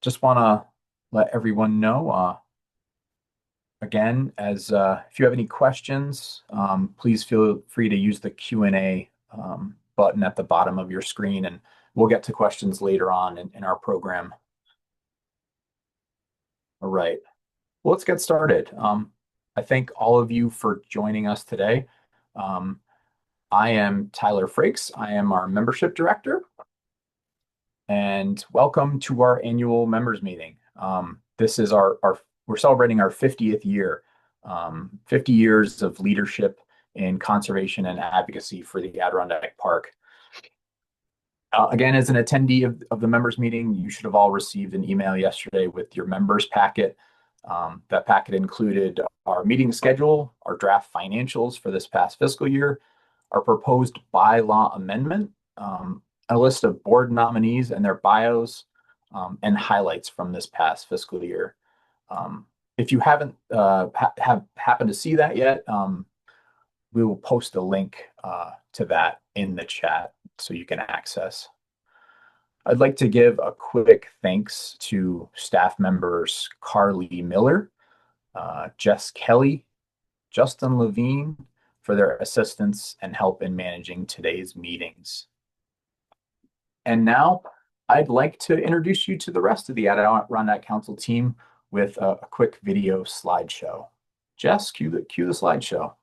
Just want to let everyone know, again, as if you have any questions, please feel free to use the Q&A button at the bottom of your screen, and we'll get to questions later on in our program. All right, well, let's get started. I thank all of you for joining us today. I am Tyler Frakes. I am our membership director, and welcome to our annual members meeting. This is we're celebrating our 50th year, 50 years of leadership in conservation and advocacy for the Adirondack Park. Again, as an attendee of the members meeting, you should have all received an email yesterday with your members packet. That packet included our meeting schedule, our draft financials for this past fiscal year, our proposed bylaw amendment, a list of board nominees and their bios, and highlights from this past fiscal year. If you haven't have happened to see that yet, we will post a link to that in the chat so you can access. I'd like to give a quick thanks to staff members Carly Miller, Jess Kelly, Justin Levine for their assistance and help in managing today's meetings. And now I'd like to introduce you to the rest of the Adirondack Council team with a quick video slideshow. Jess, cue the slideshow.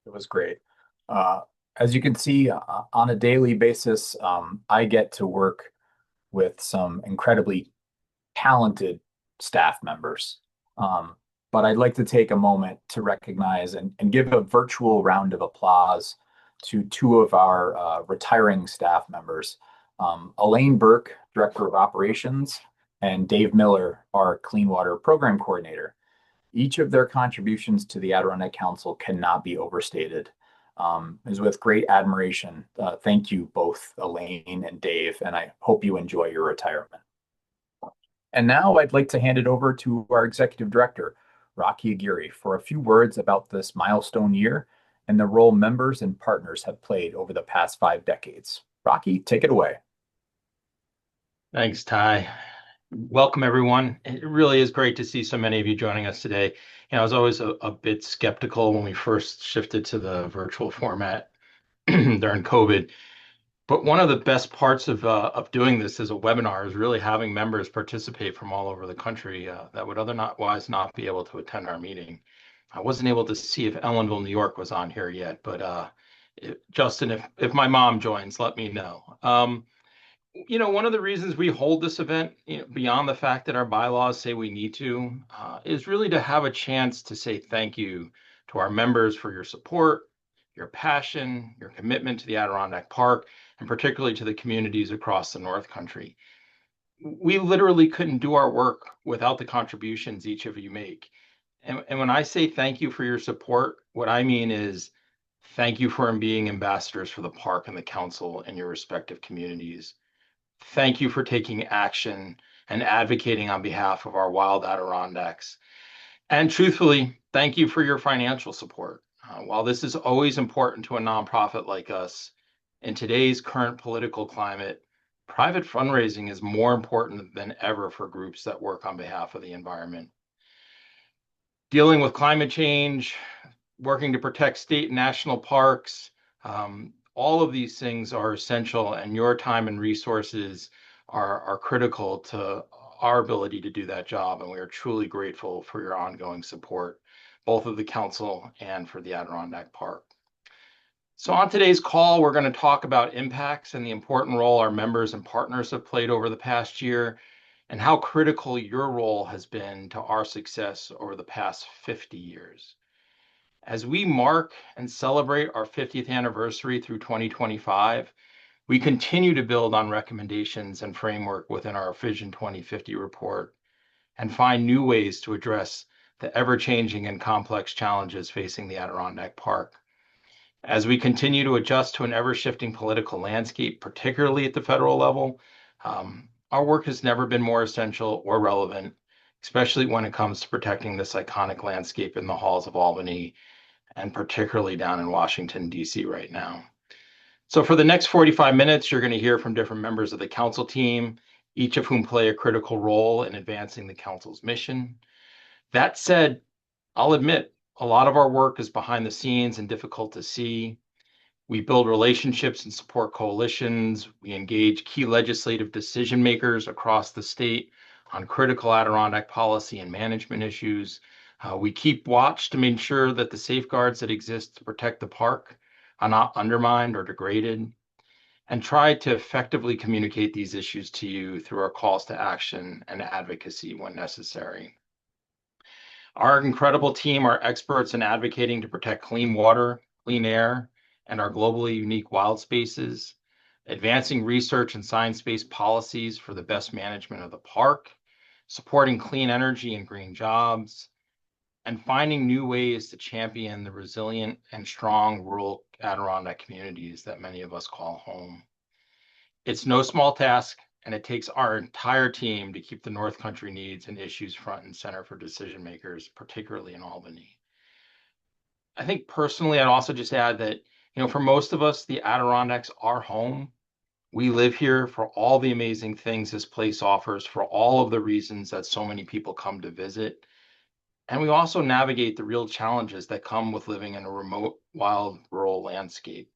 It was great. As you can see, on a daily basis, I get to work with some incredibly talented staff members. But I'd like to take a moment to recognize and give a virtual round of applause to two of our retiring staff members, Elaine Burke, Director of Operations, and Dave Miller, our Clean Water Program Coordinator. Each of their contributions to the Adirondack Council cannot be overstated. It is with great admiration. Thank you both, Elaine and Dave, and I hope you enjoy your retirement. And now I'd like to hand it over to our Executive Director, Rocky Aguirre, for a few words about this milestone year and the role members and partners have played over the past 5 decades. Rocky, take it away. Thanks, Ty. Welcome, everyone. It really is great to see so many of you joining us today. I was always a bit skeptical when we first shifted to the virtual format during COVID. But one of the best parts of doing this as a webinar is really having members participate from all over the country that would otherwise not be able to attend our meeting. I wasn't able to see if Ellenville, New York was on here yet, but Justin, if my mom joins, let me know. One of the reasons we hold this event, beyond the fact that our bylaws say we need to, is really to have a chance to say thank you to our members for your support, your passion, your commitment to the Adirondack Park, and particularly to the communities across the North Country. We literally couldn't do our work without the contributions each of you make. And when I say thank you for your support, what I mean is thank you for being ambassadors for the park and the council and your respective communities. Thank you for taking action and advocating on behalf of our wild Adirondacks. And truthfully, thank you for your financial support. While this is always important to a nonprofit like us, in today's current political climate, private fundraising is more important than ever for groups that work on behalf of the environment. Dealing with climate change, working to protect state and national parks, all of these things are essential, and your time and resources are critical to our ability to do that job. And we are truly grateful for your ongoing support, both of the council and for the Adirondack Park. So on today's call, we're going to talk about impacts and the important role our members and partners have played over the past year, and how critical your role has been to our success over the past 50 years. As we mark and celebrate our 50th anniversary through 2025, we continue to build on recommendations and framework within our Vision 2050 report and find new ways to address the ever-changing and complex challenges facing the Adirondack Park. As we continue to adjust to an ever-shifting political landscape, particularly at the federal level, our work has never been more essential or relevant, especially when it comes to protecting this iconic landscape in the halls of Albany, and particularly down in Washington, D.C. right now. So for the next 45 minutes, you're going to hear from different members of the council team, each of whom play a critical role in advancing the council's mission. That said, I'll admit, a lot of our work is behind the scenes and difficult to see. We build relationships and support coalitions. We engage key legislative decision makers across the state on critical Adirondack policy and management issues. We keep watch to make sure that the safeguards that exist to protect the park are not undermined or degraded, and try to effectively communicate these issues to you through our calls to action and advocacy when necessary. Our incredible team are experts in advocating to protect clean water, clean air, and our globally unique wild spaces, advancing research and science-based policies for the best management of the park, supporting clean energy and green jobs, and finding new ways to champion the resilient and strong rural Adirondack communities that many of us call home. It's no small task, and it takes our entire team to keep the North Country needs and issues front and center for decision makers, particularly in Albany. I think personally, I'd also just add that, for most of us, the Adirondacks are home. We live here for all the amazing things this place offers, for all of the reasons that so many people come to visit. And we also navigate the real challenges that come with living in a remote, wild, rural landscape.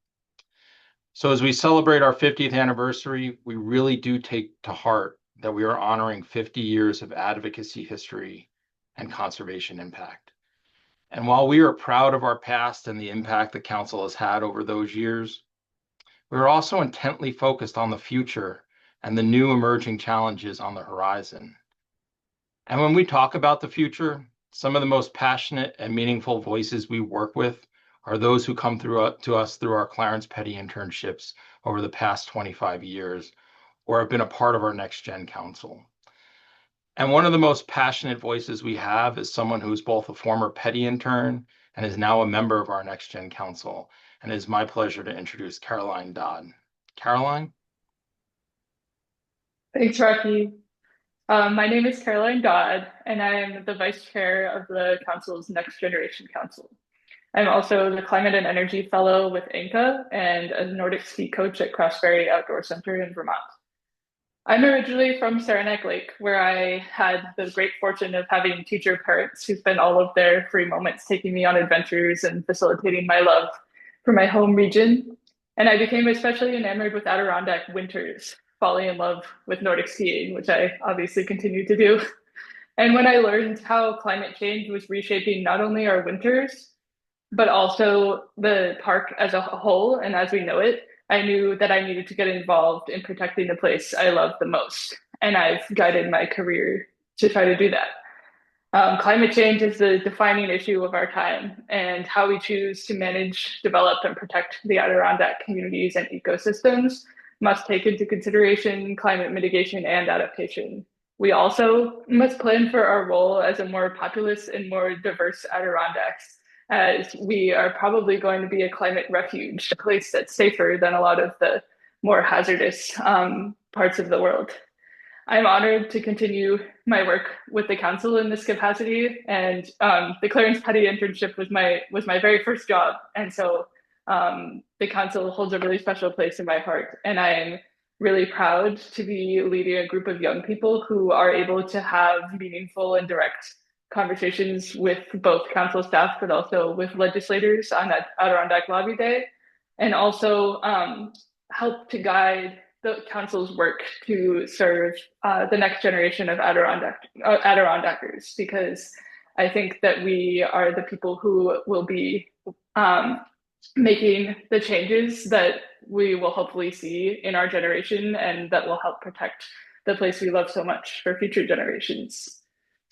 So as we celebrate our 50th anniversary, we really do take to heart that we are honoring 50 years of advocacy history and conservation impact. And while we are proud of our past and the impact the council has had over those years, we are also intently focused on the future and the new emerging challenges on the horizon. And when we talk about the future, some of the most passionate and meaningful voices we work with are those who come to us through our Clarence Petty internships over the past 25 years, or have been a part of our Next Gen Council. And one of the most passionate voices we have is someone who's both a former Petty intern and is now a member of our Next Gen Council. And it is my pleasure to introduce Caroline Dodd. Caroline? Thanks, Rocky. My name is Caroline Dodd, and I'm the Vice Chair of the Council's Next Generation Council. I'm also the Climate and Energy Fellow with INCA and a Nordic ski coach at Crossferry Outdoor Center in Vermont. I'm originally from Saranac Lake, where I had the great fortune of having teacher parents who spent all of their free moments taking me on adventures and facilitating my love for my home region. And I became especially enamored with Adirondack winters, falling in love with Nordic skiing, which I obviously continue to do. And when I learned how climate change was reshaping not only our winters, but also the park as a whole and as we know it, I knew that I needed to get involved in protecting the place I love the most. And I've guided my career to try to do that. Climate change is the defining issue of our time, and how we choose to manage, develop, and protect the Adirondack communities and ecosystems must take into consideration climate mitigation and adaptation. We also must plan for our role as a more populous and more diverse Adirondacks, as we are probably going to be a climate refuge, a place that's safer than a lot of the more hazardous parts of the world. I'm honored to continue my work with the council in this capacity, and the Clarence Petty internship was my very first job, and so the council holds a really special place in my heart, and I am really proud to be leading a group of young people who are able to have meaningful and direct conversations with both council staff, but also with legislators on that Adirondack Lobby Day, and also help to guide the council's work to serve the next generation of Adirondackers, because I think that we are the people who will be making the changes that we will hopefully see in our generation, and that will help protect the place we love so much for future generations.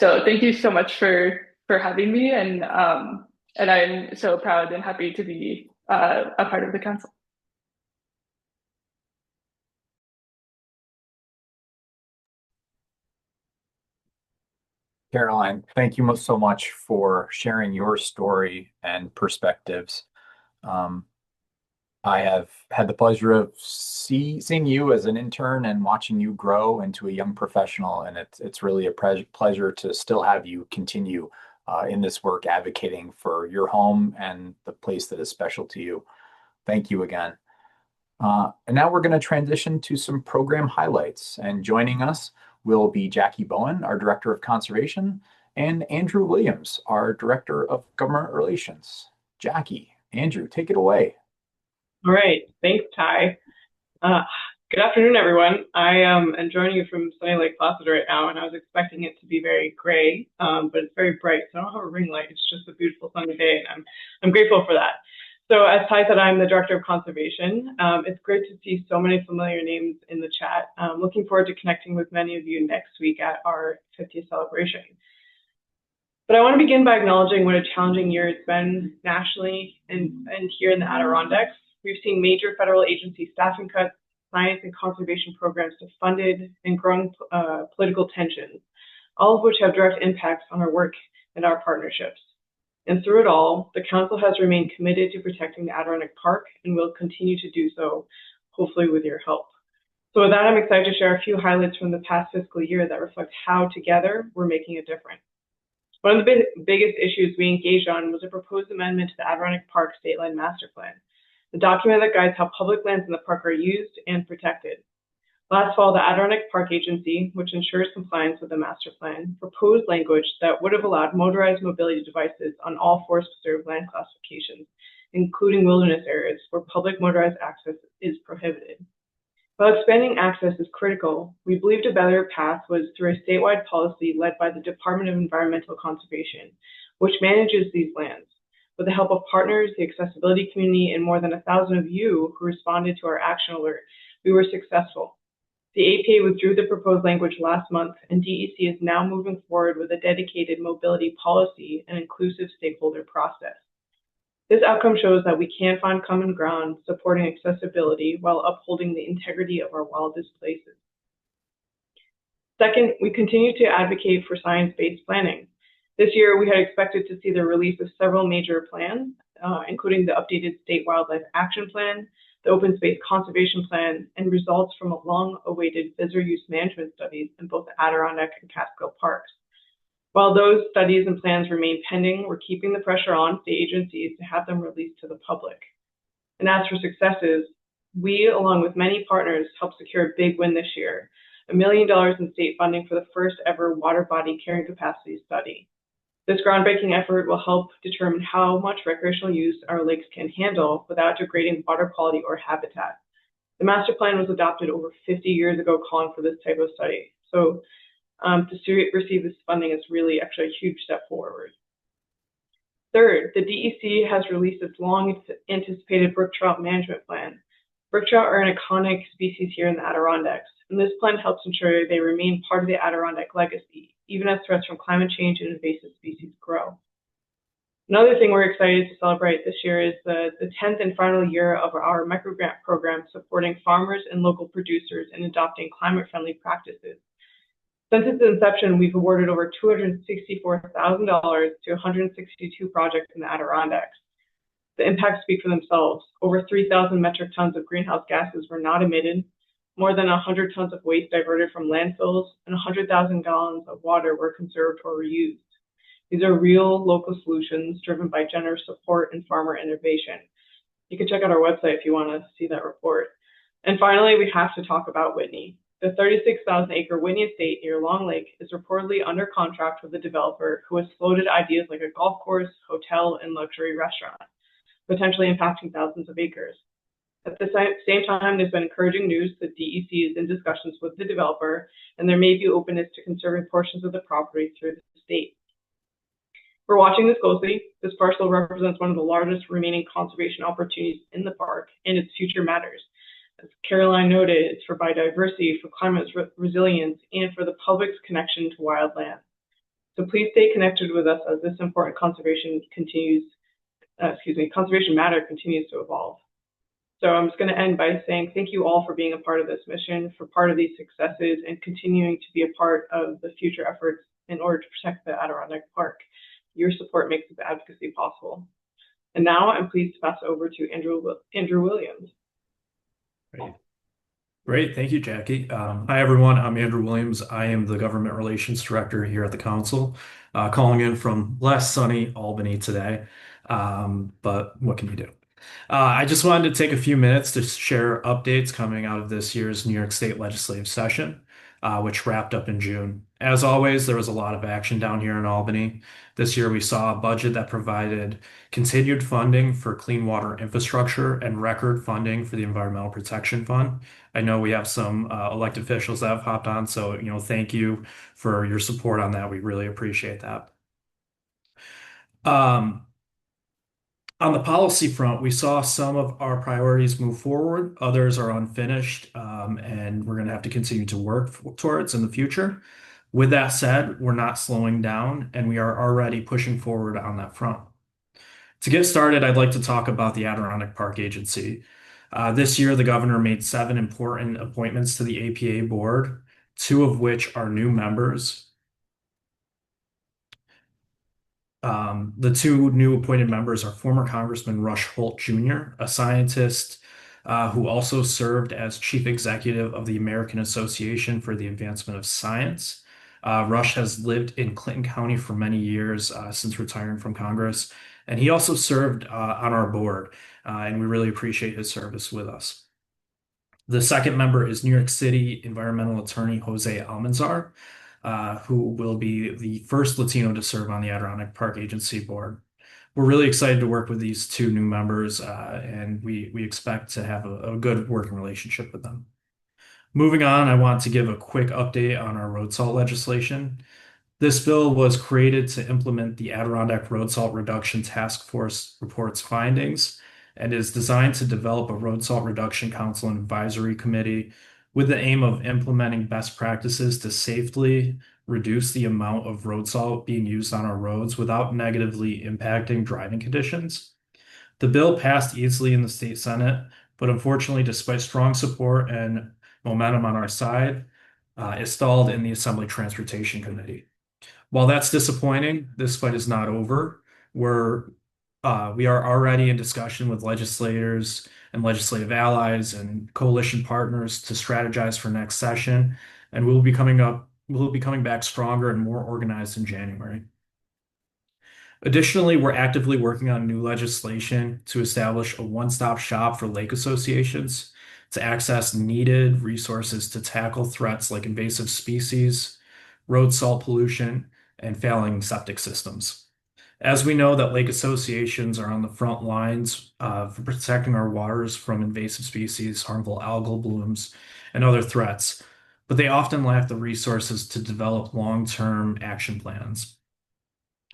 So thank you so much for having me, and I'm so proud and happy to be a part of the council. Caroline, thank you so much for sharing your story and perspectives. I have had the pleasure of seeing you as an intern and watching you grow into a young professional, and it's really a pleasure to still have you continue in this work advocating for your home and the place that is special to you. Thank you again. And now we're going to transition to some program highlights. And joining us will be Jackie Bowen, our Director of Conservation, and Andrew Williams, our Director of Government Relations. Jackie, Andrew, take it away. All right. Thanks, Ty. Good afternoon, everyone. I am joining you from sunny Lake Placid right now, and I was expecting it to be very gray, but it's very bright. So I don't have a ring light. It's just a beautiful sunny day, and I'm grateful for that. So as Ty said, I'm the Director of Conservation. It's great to see so many familiar names in the chat. Looking forward to connecting with many of you next week at our 50th celebration. But I want to begin by acknowledging what a challenging year it's been nationally and here in the Adirondacks. We've seen major federal agency staffing cuts, science and conservation programs defunded, and growing political tensions, all of which have direct impacts on our work and our partnerships. And through it all, the Council has remained committed to protecting the Adirondack Park and will continue to do so, hopefully with your help. So with that, I'm excited to share a few highlights from the past fiscal year that reflect how together we're making a difference. One of the biggest issues we engaged on was a proposed amendment to the Adirondack Park State Land Master Plan, the document that guides how public lands in the park are used and protected. Last fall, the Adirondack Park Agency, which ensures compliance with the master plan, proposed language that would have allowed motorized mobility devices on all forest preserve land classifications, including wilderness areas where public motorized access is prohibited. While expanding access is critical, we believed a better path was through a statewide policy led by the Department of Environmental Conservation, which manages these lands. With the help of partners, the accessibility community, and more than 1,000 of you who responded to our action alert, we were successful. The APA withdrew the proposed language last month, and DEC is now moving forward with a dedicated mobility policy and inclusive stakeholder process. This outcome shows that we can find common ground supporting accessibility while upholding the integrity of our wildest places. Second, we continue to advocate for science-based planning. This year, we had expected to see the release of several major plans, including the updated State Wildlife Action Plan, the Open Space Conservation Plan, and results from a long-awaited visitor use management studies in both the Adirondack and Catskill parks. While those studies and plans remain pending, we're keeping the pressure on state agencies to have them released to the public. And as for successes, we, along with many partners, helped secure a big win this year, $1 million in state funding for the first ever water body carrying capacity study. This groundbreaking effort will help determine how much recreational use our lakes can handle without degrading water quality or habitat. The master plan was adopted over 50 years ago calling for this type of study. So To receive this funding is really actually a huge step forward. Third, the DEC has released its long-anticipated brook trout management plan. Brook trout are an iconic species here in the Adirondacks, and this plan helps ensure they remain part of the Adirondack legacy, even as threats from climate change and invasive species grow. Another thing we're excited to celebrate this year is the 10th and final year of our microgrant program supporting farmers and local producers in adopting climate-friendly practices. Since its inception, we've awarded over $264,000 to 162 projects in the Adirondacks. The impacts speak for themselves. Over 3,000 metric tons of greenhouse gases were not emitted, more than 100 tons of waste diverted from landfills, and 100,000 gallons of water were conserved or reused. These are real local solutions driven by generous support and farmer innovation. You can check out our website if you want to see that report. And finally, we have to talk about Whitney. The 36,000-acre Whitney estate near Long Lake is reportedly under contract with a developer who has floated ideas like a golf course, hotel, and luxury restaurant, potentially impacting thousands of acres. At the same time, there's been encouraging news that DEC is in discussions with the developer, and there may be openness to conserving portions of the property through the state. We're watching this closely. This parcel represents one of the largest remaining conservation opportunities in the park, and its future matters. As Caroline noted, it's for biodiversity, for climate resilience, and for the public's connection to wildland. So please stay connected with us as this important conservation matter continues to evolve. So I'm just going to end by saying thank you all for being a part of this mission, for part of these successes, and continuing to be a part of the future efforts in order to protect the Adirondack Park. Your support makes this advocacy possible. And now I'm pleased to pass over to Andrew Williams. Great. Thank you, Jackie. Hi, everyone. I'm Andrew Williams. I am the Government Relations Director here at the Council, calling in from less sunny Albany today. But what can you do? I just wanted to take a few minutes to share updates coming out of this year's New York State legislative session, which wrapped up in June. As always, there was a lot of action down here in Albany. This year, we saw a budget that provided continued funding for clean water infrastructure and record funding for the Environmental Protection Fund. I know we have some elected officials that have hopped on, so thank you for your support on that. We really appreciate that. On the policy front, we saw some of our priorities move forward. Others are unfinished, and we're going to have to continue to work towards in the future. With that said, we're not slowing down, and we are already pushing forward on that front. To get started, I'd like to talk about the Adirondack Park Agency. This year, the governor made 7 important appointments to the APA board, 2 of which are new members. The 2 new appointed members are former Congressman Rush Holt Jr., a scientist who also served as chief executive of the American Association for the Advancement of Science. Rush has lived in Clinton County for many years since retiring from Congress, and he also served on our board, and we really appreciate his service with us. The second member is New York City environmental attorney Jose Almanzar, who will be the first Latino to serve on the Adirondack Park Agency board. We're really excited to work with these 2 new members, and we expect to have a good working relationship with them. Moving on, I want to give a quick update on our road salt legislation. This bill was created to implement the Adirondack Road Salt Reduction Task Force report's findings and is designed to develop a Road Salt Reduction Council and Advisory Committee with the aim of implementing best practices to safely reduce the amount of road salt being used on our roads without negatively impacting driving conditions. The bill passed easily in the state Senate, but unfortunately, despite strong support and momentum on our side, it stalled in the Assembly Transportation Committee. While that's disappointing, this fight is not over. We are already in discussion with legislators and legislative allies and coalition partners to strategize for next session, and we'll be coming back stronger and more organized in January. Additionally, we're actively working on new legislation to establish a one-stop shop for lake associations to access needed resources to tackle threats like invasive species, road salt pollution, and failing septic systems. As we know that lake associations are on the front lines for protecting our waters from invasive species, harmful algal blooms, and other threats, but they often lack the resources to develop long-term action plans.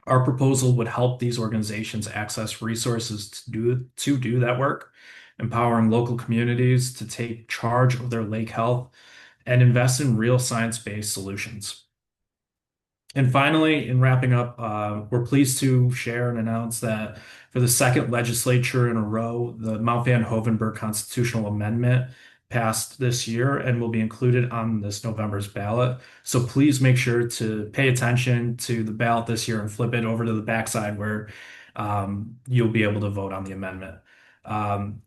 Our proposal would help these organizations access resources to do that work, empowering local communities to take charge of their lake health and invest in real science-based solutions. And finally, in wrapping up, we're pleased to share and announce that for the second legislature in a row, the Mount Van Hoevenberg constitutional amendment passed this year and will be included on this November's ballot. So please make sure to pay attention to the ballot this year and flip it over to the backside where you'll be able to vote on the amendment.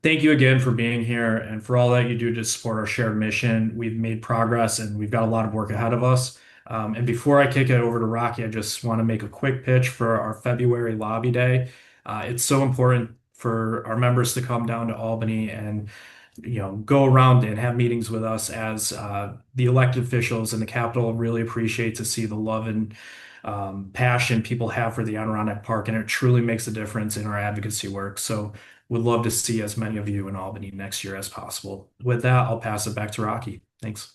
Thank you again for being here and for all that you do to support our shared mission. We've made progress and we've got a lot of work ahead of us. And before I kick it over to Rocky, I just want to make a quick pitch for our February lobby day. It's so important for our members to come down to Albany and go around and have meetings with us as the elected officials in the Capitol really appreciate to see the love and passion people have for the Adirondack Park, and it truly makes a difference in our advocacy work. So would love to see as many of you in Albany next year as possible. With that, I'll pass it back to Rocky. Thanks.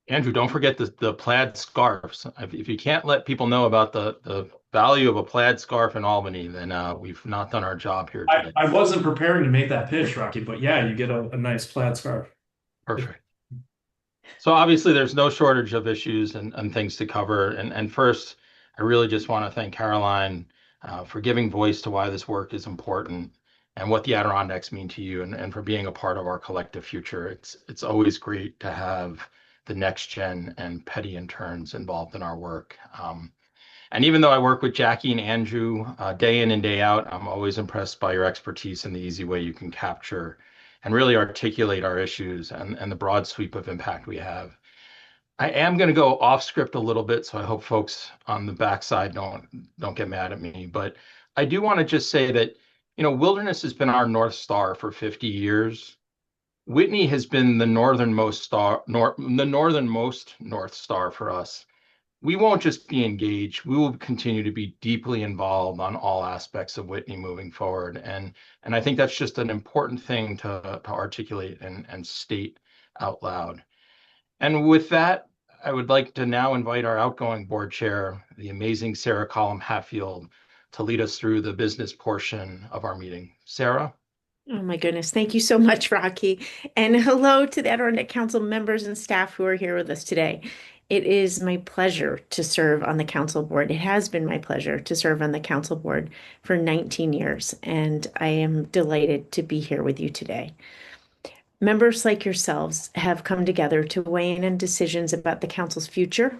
Andrew, don't forget the plaid scarves. If you can't let people know about the value of a plaid scarf in Albany, then we've not done our job here today. I wasn't preparing to make that pitch, Rocky, but yeah, you get a nice plaid scarf. Perfect. So obviously there's no shortage of issues and things to cover. And first, I really just want to thank Caroline for giving voice to why this work is important and what the Adirondacks mean to you and for being a part of our collective future. It's always great to have the next gen and petty interns involved in our work. And even though I work with Jackie and Andrew day in and day out, I'm always impressed by your expertise and the easy way you can capture and really articulate our issues and the broad sweep of impact we have. I am going to go off script a little bit, so I hope folks on the backside don't get mad at me. But I do want to just say that, wilderness has been our North Star for 50 years. Whitney has been the northernmost North Star for us. We won't just be engaged, we will continue to be deeply involved on all aspects of Whitney moving forward. And I think that's just an important thing to articulate and state out loud. And with that, I would like to now invite our outgoing board chair, the amazing Sarah Collum Hatfield, to lead us through the business portion of our meeting. Sarah? Oh my goodness. Thank you so much, Rocky. And hello to the Adirondack Council members and staff who are here with us today. It is my pleasure to serve on the council board. It has been my pleasure to serve on the council board for 19 years, and I am delighted to be here with you today. Members like yourselves have come together to weigh in on decisions about the council's future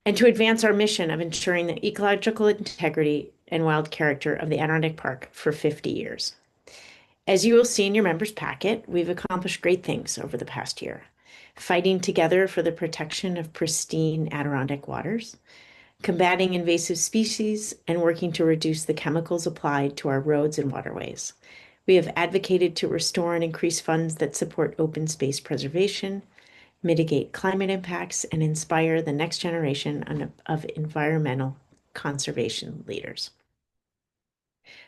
and to advance our mission of ensuring the ecological integrity and wild character of the Adirondack Park for 50 years. As you will see in your members' packet, we've accomplished great things over the past year, fighting together for the protection of pristine Adirondack waters, combating invasive species, and working to reduce the chemicals applied to our roads and waterways. We have advocated to restore and increase funds that support open space preservation, mitigate climate impacts, and inspire the next generation of environmental conservation leaders.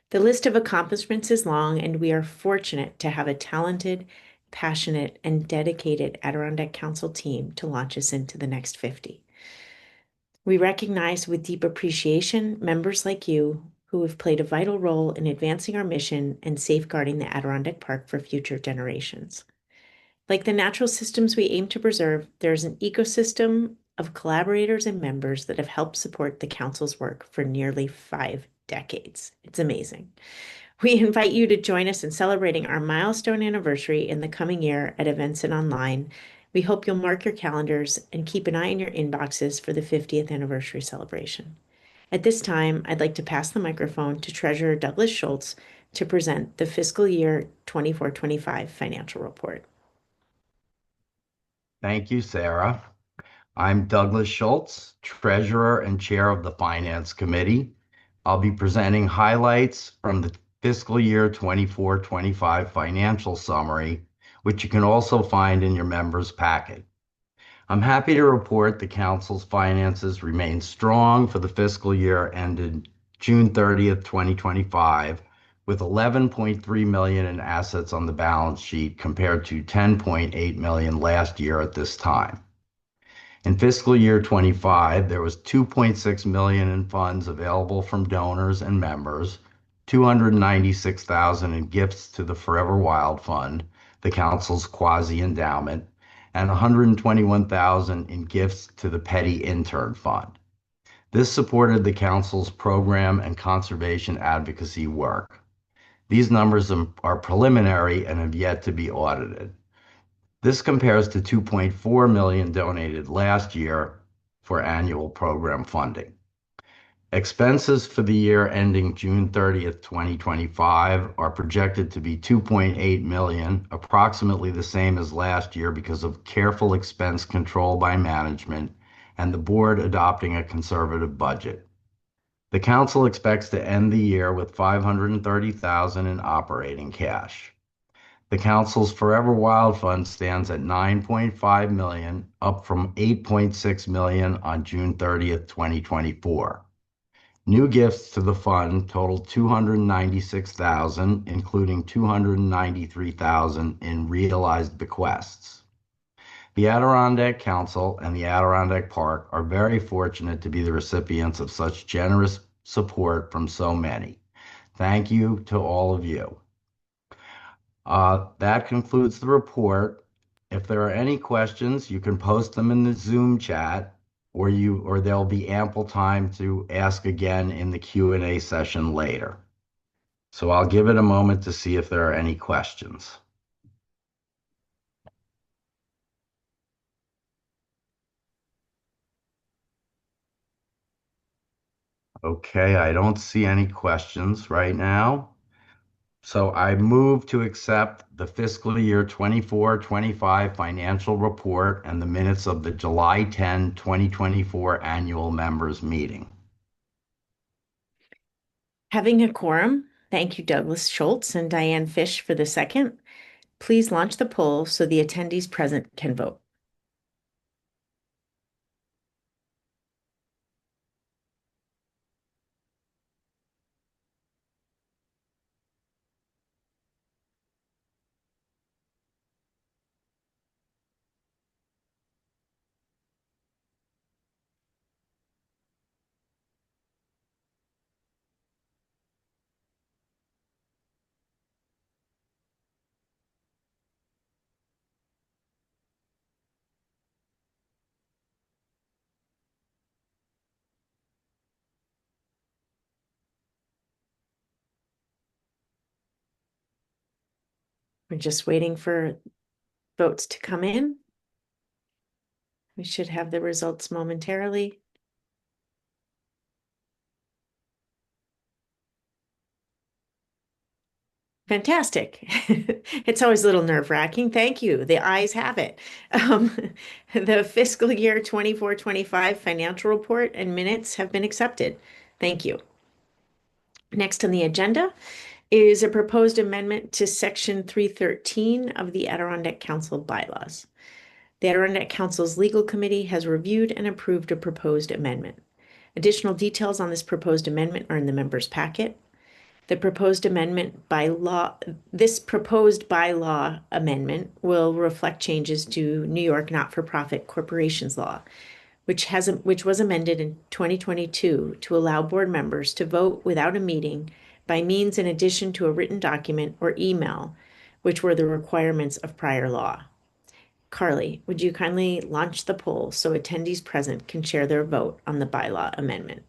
The list of accomplishments is long, and we are fortunate to have a talented, passionate, and dedicated Adirondack Council team to launch us into the next 50. We recognize with deep appreciation members like you who have played a vital role in advancing our mission and safeguarding the Adirondack Park for future generations. Like the natural systems we aim to preserve, there is an ecosystem of collaborators and members that have helped support the Council's work for nearly 5 decades. It's amazing. We invite you to join us in celebrating our milestone anniversary in the coming year at events and online. We hope you'll mark your calendars and keep an eye in your inboxes for the 50th anniversary celebration. At this time, I'd like to pass the microphone to Treasurer Douglas Schultz to present the fiscal year 24-25 financial report. Thank you, Sarah. I'm Douglas Schultz, Treasurer and Chair of the Finance Committee. I'll be presenting highlights from the fiscal year 24-25 financial summary, which you can also find in your members' packet. I'm happy to report the Council's finances remain strong for the fiscal year ended June 30th, 2025, with 11.3 million in assets on the balance sheet compared to 10.8 million last year at this time. In fiscal year 25, there was 2.6 million in funds available from donors and members, 296,000 in gifts to the Forever Wild Fund, the council's quasi-endowment, and 121,000 in gifts to the Petty Intern Fund. This supported the council's program and conservation advocacy work. These numbers are preliminary and have yet to be audited. This compares to 2.4 million donated last year for annual program funding. Expenses for the year ending June 30th, 2025 are projected to be 2.8 million, approximately the same as last year because of careful expense control by management and the board adopting a conservative budget. The council expects to end the year with 530,000 in operating cash. The council's Forever Wild Fund stands at 9.5 million, up from 8.6 million on June 30th, 2024. New gifts to the fund totaled 296,000, including 293,000 in realized bequests. The Adirondack Council and the Adirondack Park are very fortunate to be the recipients of such generous support from so many. Thank you to all of you. That concludes the report. If there are any questions, you can post them in the Zoom chat, or there'll be ample time to ask again in the Q&A session later. So I'll give it a moment to see if there are any questions. Okay, I don't see any questions right now. So I move to accept the fiscal year 24-25 financial report and the minutes of the July 10, 2024 annual members meeting. Having a quorum, thank you, Douglas Schultz and Diane Fish for the second. Please launch the poll so the attendees present can vote. We're just waiting for votes to come in. We should have the results momentarily. Fantastic. It's always a little nerve-wracking. Thank you. The ayes have it. The fiscal year 24-25 financial report and minutes have been accepted. Thank you. Next on the agenda is a proposed amendment to Section 313 of the Adirondack Council bylaws. The Adirondack Council's Legal Committee has reviewed and approved a proposed amendment. Additional details on this proposed amendment are in the members' packet. This proposed bylaw amendment will reflect changes to New York not-for-profit corporations law, which was amended in 2022 to allow board members to vote without a meeting by means in addition to a written document or email, which were the requirements of prior law. Carly, would you kindly launch the poll so attendees present can share their vote on the bylaw amendment?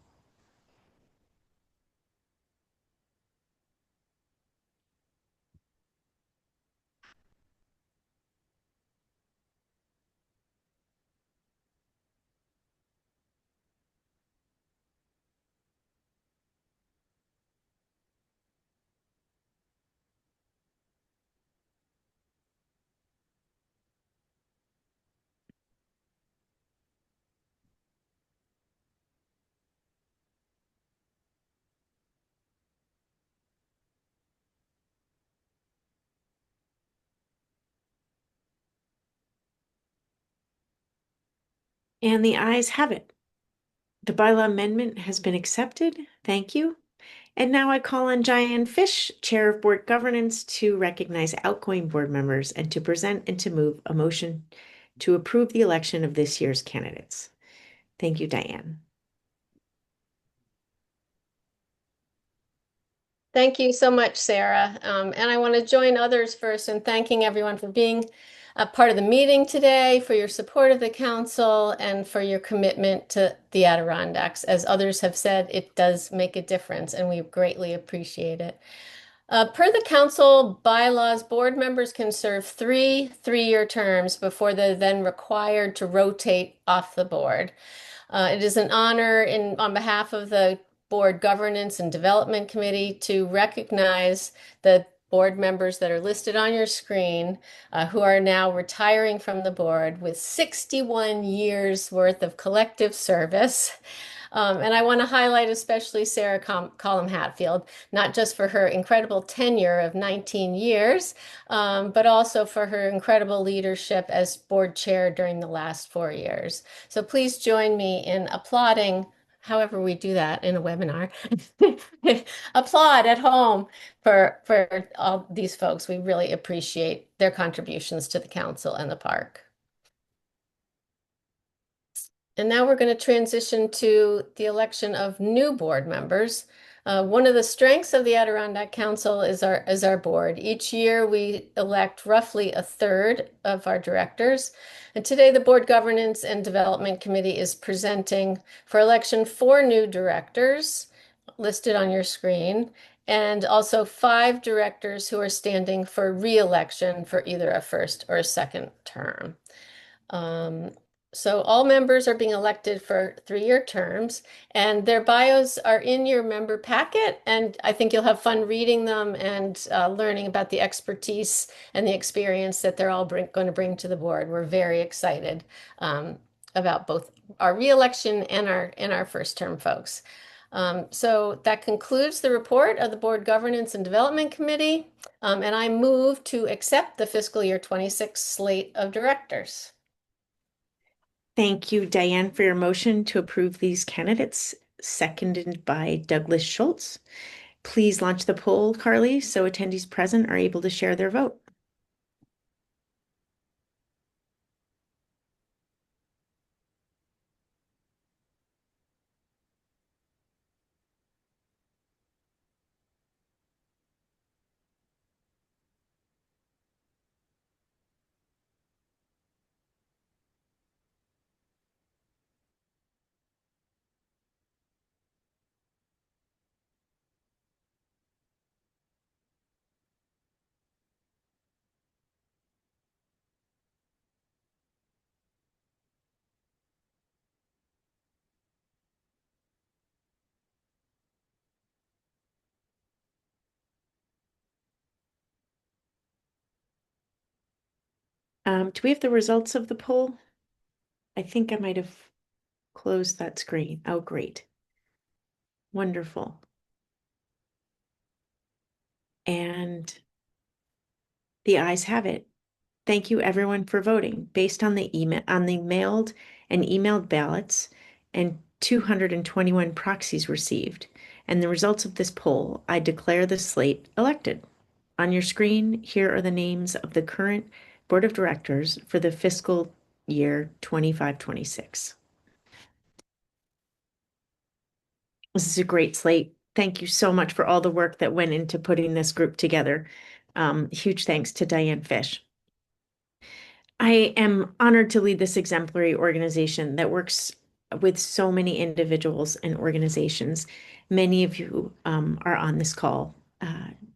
And the ayes have it. The bylaw amendment has been accepted. Thank you. And now I call on Diane Fish, Chair of Board Governance, to recognize outgoing board members and to present and to move a motion to approve the election of this year's candidates. Thank you, Diane. Thank you so much, Sarah. And I want to join others first in thanking everyone for being a part of the meeting today, for your support of the council, and for your commitment to the Adirondacks. As others have said, it does make a difference, and we greatly appreciate it. Per the council bylaws, board members can serve three-year terms before they're then required to rotate off the board. It is an honor on behalf of the Board Governance and Development Committee to recognize the board members that are listed on your screen who are now retiring from the board with 61 years worth of collective service. And I want to highlight especially Sarah Collum Hatfield, not just for her incredible tenure of 19 years, but also for her incredible leadership as board chair during the last 4 years. So please join me in applauding, however we do that in a webinar. Applaud at home for all these folks. We really appreciate their contributions to the council and the park. And now we're going to transition to the election of new board members. One of the strengths of the Adirondack Council is our board. Each year we elect roughly a third of our directors. And today the Board Governance and Development Committee is presenting for election 4 new directors listed on your screen, and also 5 directors who are standing for re-election for either a first or a second term. So all members are being elected for 3-year terms, and their bios are in your member packet, and I think you'll have fun reading them and learning about the expertise and the experience that they're all going to bring to the board. We're very excited about both our re-election and our first term folks. So that concludes the report of the Board Governance and Development Committee, and I move to accept the fiscal year 26 slate of directors. Thank you, Diane, for your motion to approve these candidates, seconded by Douglas Schultz. Please launch the poll, Carly, so attendees present are able to share their vote. Do we have the results of the poll? I think I might have closed that screen. Oh, great. Wonderful. And the ayes have it. Thank you everyone for voting based on the mailed and emailed ballots and 221 proxies received. And the results of this poll, I declare the slate elected. On your screen, here are the names of the current Board of Directors for the fiscal year 25-26. This is a great slate. Thank you so much for all the work that went into putting this group together. Huge thanks to Diane Fish. I am honored to lead this exemplary organization that works with so many individuals and organizations. Many of you are on this call.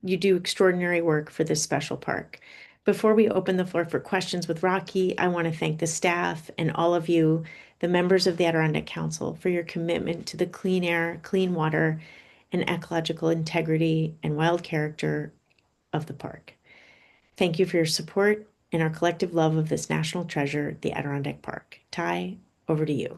You do extraordinary work for this special park. Before we open the floor for questions with Rocky, I want to thank the staff and all of you, the members of the Adirondack Council, for your commitment to the clean air, clean water, and ecological integrity and wild character of the park. Thank you for your support and our collective love of this national treasure, the Adirondack Park. Ty, over to you.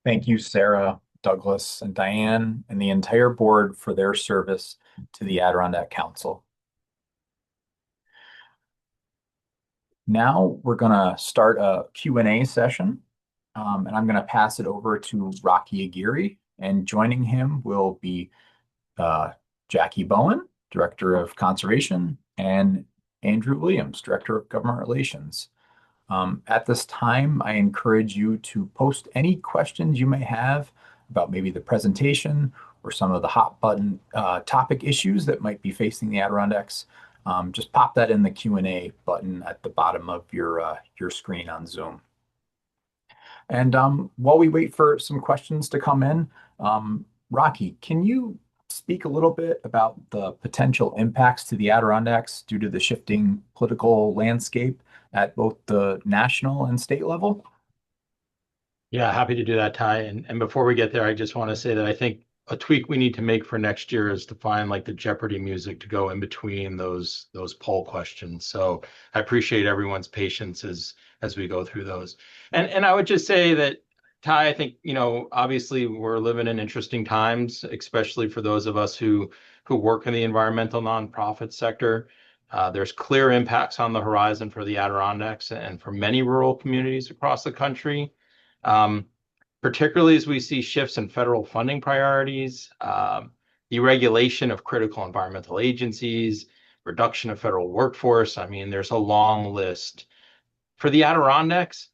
Thank you, Sarah, Douglas, and Diane, and the entire board for their service to the Adirondack Council. Now we're going to start a Q&A session, and I'm going to pass it over to Rocky Aguirre, and joining him will be Jackie Bowen, Director of Conservation, and Andrew Williams, Director of Government Relations. At this time, I encourage you to post any questions you may have about maybe the presentation or some of the hot button topic issues that might be facing the Adirondacks. Just pop that in the Q&A button at the bottom of your screen on Zoom. And while we wait for some questions to come in, Rocky, can you speak a little bit about the potential impacts to the Adirondacks due to the shifting political landscape at both the national and state level? Yeah, happy to do that, Ty. And before we get there, I just want to say that I think a tweak we need to make for next year is to find like the Jeopardy music to go in between those poll questions. So I appreciate everyone's patience as we go through those. And I would just say that, Ty, I think, obviously we're living in interesting times, especially for those of us who work in the environmental nonprofit sector. There's clear impacts on the horizon for the Adirondacks and for many rural communities across the country. Particularly as we see shifts in federal funding priorities, deregulation of critical environmental agencies, reduction of federal workforce. I mean, there's a long list. For the Adirondacks,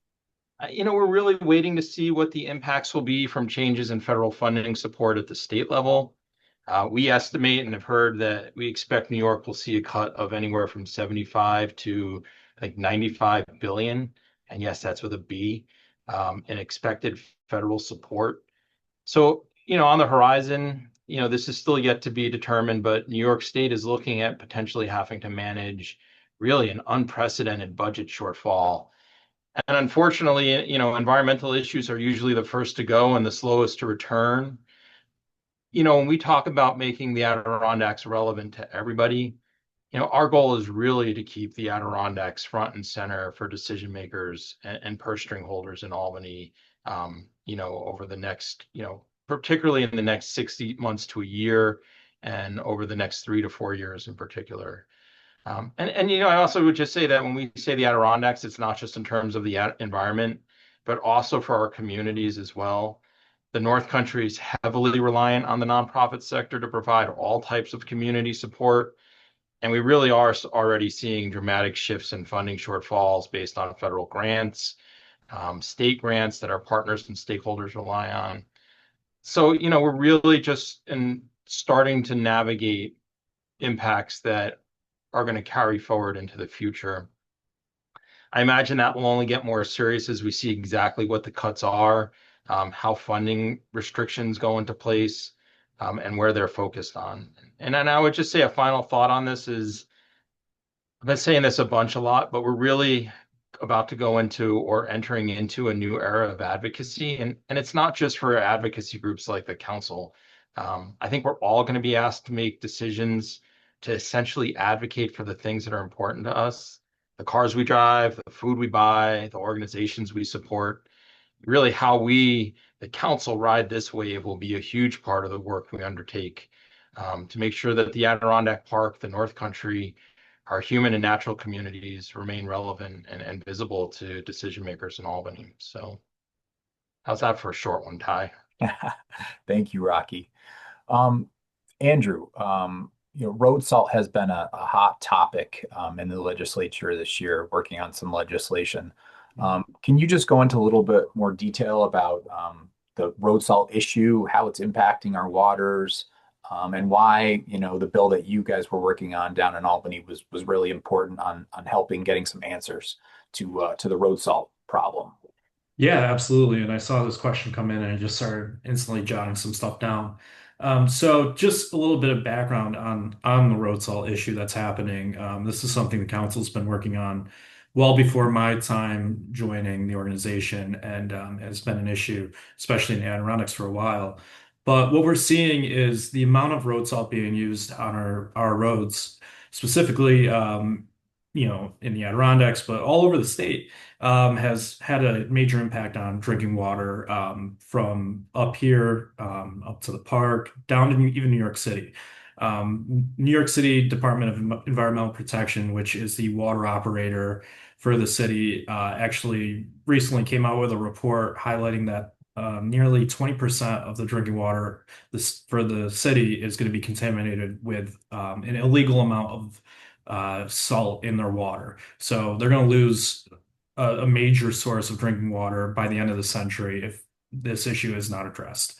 we're really waiting to see what the impacts will be from changes in federal funding support at the state level. We estimate and have heard that we expect New York will see a cut of anywhere from 75 to like 95 billion. And yes, that's with a B. And expected federal support. So, on the horizon, this is still yet to be determined, but New York State is looking at potentially having to manage really an unprecedented budget shortfall. And unfortunately, environmental issues are usually the first to go and the slowest to return. When we talk about making the Adirondacks relevant to everybody, our goal is really to keep the Adirondacks front and center for decision makers and purse string holders in Albany, over the next, particularly in the next 60 months to a year, and over the next 3 to 4 years in particular. I also would just say that when we say the Adirondacks, it's not just in terms of the environment, but also for our communities as well. The North Country is heavily reliant on the nonprofit sector to provide all types of community support. And we really are already seeing dramatic shifts in funding shortfalls based on federal grants, state grants that our partners and stakeholders rely on. So, we're really just starting to navigate impacts that are going to carry forward into the future. I imagine that will only get more serious as we see exactly what the cuts are, how funding restrictions go into place, and where they're focused on. And then I would just say a final thought on this is, I've been saying this a lot, but we're really about to go into or entering into a new era of advocacy. And it's not just for advocacy groups like the council. I think we're all going to be asked to make decisions to essentially advocate for the things that are important to us, the cars we drive, the food we buy, the organizations we support. Really how we, the council, ride this wave will be a huge part of the work we undertake to make sure that the Adirondack Park, the North Country, our human and natural communities remain relevant and visible to decision makers in Albany. So how's that for a short one, Ty? Thank you, Rocky. Andrew, road salt has been a hot topic in the legislature this year, working on some legislation. Can you just go into a little bit more detail about the road salt issue, how it's impacting our waters, and why, the bill that you guys were working on down in Albany was really important on helping getting some answers to the road salt problem? Yeah, absolutely. And I saw this question come in and I just started instantly jotting some stuff down. So just a little bit of background on the road salt issue that's happening. This is something the council's been working on well before my time joining the organization, and has been an issue, especially in the Adirondacks, for a while. But what we're seeing is the amount of road salt being used on our roads, specifically, in the Adirondacks, but all over the state, has had a major impact on drinking water, from up here, up to the park, down to even New York City. New York City Department of Environmental Protection, which is the water operator for the city, actually recently came out with a report highlighting that nearly 20% of the drinking water for the city is going to be contaminated with an illegal amount of salt in their water. So they're going to lose a major source of drinking water by the end of the century if this issue is not addressed.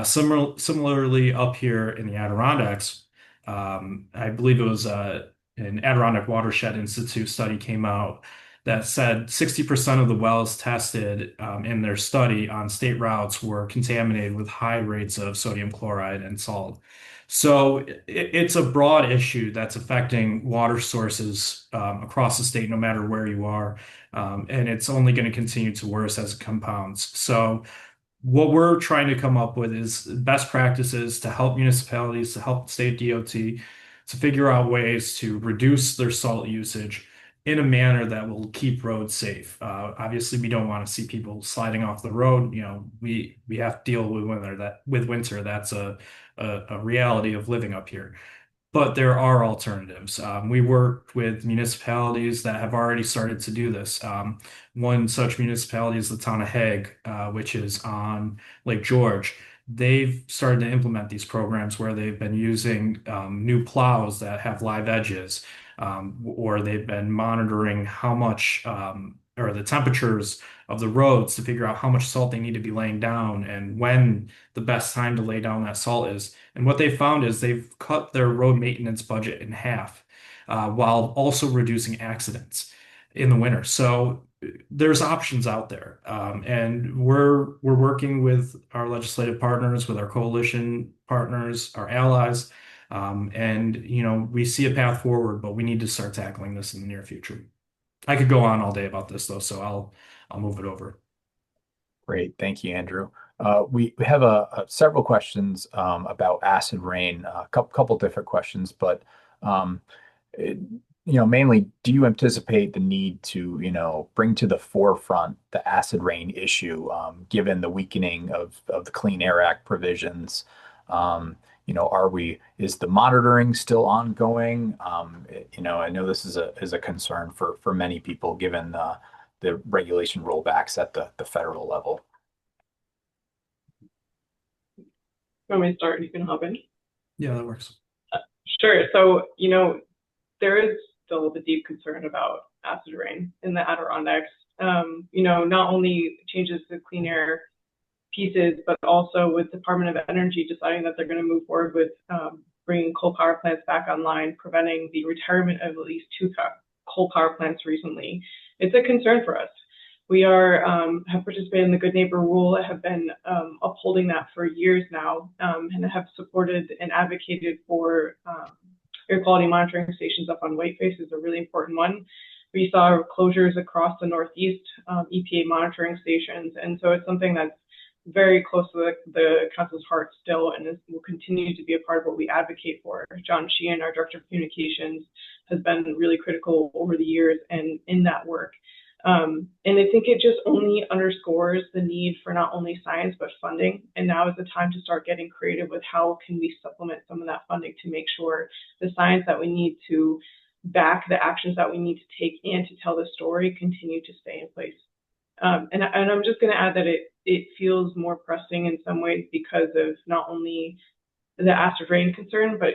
Similarly, up here in the Adirondacks, I believe it was an Adirondack Watershed Institute study came out that said 60% of the wells tested in their study on state routes were contaminated with high rates of sodium chloride and salt. So it's a broad issue that's affecting water sources across the state, no matter where you are. And it's only going to continue to worse as it compounds. So what we're trying to come up with is best practices to help municipalities, to help state DOT, to figure out ways to reduce their salt usage in a manner that will keep roads safe. Obviously, we don't want to see people sliding off the road. You know, we have to deal with winter. That's a reality of living up here. But there are alternatives. We work with municipalities that have already started to do this. One such municipality is the town of Hague, which is on Lake George. They've started to implement these programs where they've been using new plows that have live edges, or they've been monitoring how much or the temperatures of the roads to figure out how much salt they need to be laying down and when the best time to lay down that salt is. And what they found is they've cut their road maintenance budget in half, while also reducing accidents in the winter. So there's options out there, and we're working with our legislative partners, with our coalition partners, our allies, and you know we see a path forward, but we need to start tackling this in the near future. I could go on all day about this though, so I'll move it over. Great. Thank you, Andrew. We have several questions about acid rain, a couple different questions, but um, it, mainly, do you anticipate the need to, bring to the forefront the acid rain issue, given the weakening of the Clean Air Act provisions? Is the monitoring still ongoing? I know this is a concern for many people given the regulation rollbacks at the federal level. Want me to start? You can hop in. Yeah, that works. Sure. So, there is still the deep concern about acid rain in the Adirondacks. Not only changes to clean air pieces, but also with Department of Energy deciding that they're going to move forward with bringing coal power plants back online, preventing the retirement of at least two coal power plants recently. It's a concern for us. We have participated in the Good Neighbor Rule, have been upholding that for years now, and have supported and advocated for air quality monitoring stations up on Whiteface is a really important one. We saw closures across the Northeast, EPA monitoring stations, and so it's something that's very close to the council's heart still, and will continue to be a part of what we advocate for. John Sheehan, our Director of Communications, has been really critical over the years and in that work. And I think it just only underscores the need for not only science, but funding. And now is the time to start getting creative with how can we supplement some of that funding to make sure the science that we need to back the actions that we need to take and to tell the story continue to stay in place. And I'm just going to add that it feels more pressing in some ways because of not only the acid rain concern, but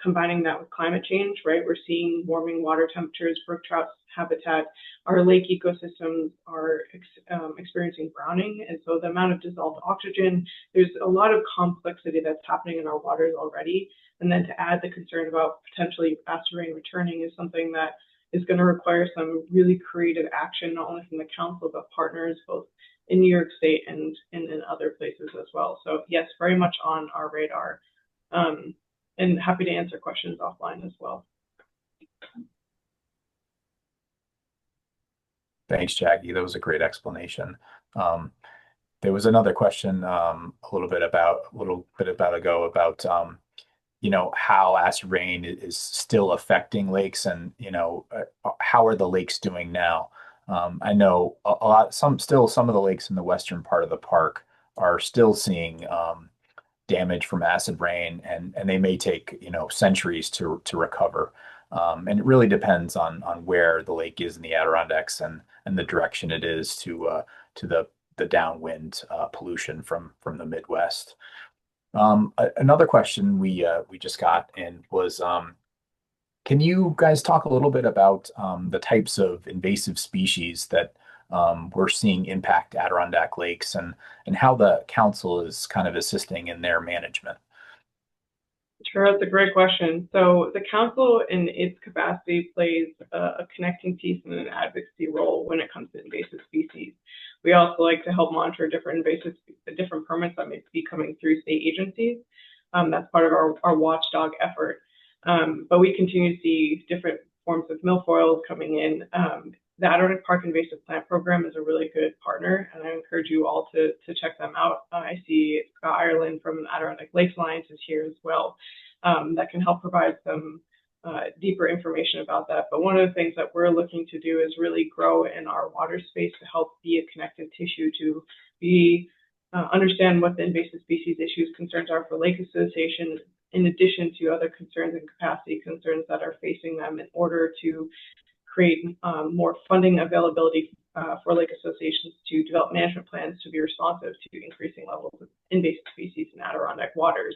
combining that with climate change, right? We're seeing warming water temperatures, brook trout habitat, our lake ecosystems are experiencing browning. And so the amount of dissolved oxygen, there's a lot of complexity that's happening in our waters already. And then to add the concern about potentially acid rain returning is something that is going to require some really creative action, not only from the council, but partners both in New York State and in other places as well. So yes, very much on our radar. And happy to answer questions offline as well. Thanks, Jackie. That was a great explanation. There was another question a little bit ago about how acid rain is still affecting lakes, and how are the lakes doing now? I know some of the lakes in the western part of the park are still seeing damage from acid rain, and they may take centuries to recover. And it really depends on where the lake is in the Adirondacks and the direction it is to the downwind pollution from the Midwest. Another question we just got in was, can you guys talk a little bit about the types of invasive species that we're seeing impact Adirondack lakes and how the council is kind of assisting in their management? Sure, that's a great question. So the council in its capacity plays a connecting piece and an advocacy role when it comes to invasive species. We also like to help monitor different permits that may be coming through state agencies. That's part of our watchdog effort. But we continue to see different forms of milfoils coming in. The Adirondack Park Invasive Plant Program is a really good partner, and I encourage you all to check them out. I see Scott Ireland from Adirondack Lakes Alliance is here as well. That can help provide some deeper information about that. But one of the things that we're looking to do is really grow in our water space to help be a connective tissue to understand what the invasive species issues concerns are for lake associations, in addition to other concerns and capacity concerns that are facing them, in order to create more funding availability for lake associations to develop management plans to be responsive to increasing levels of invasive species in Adirondack waters.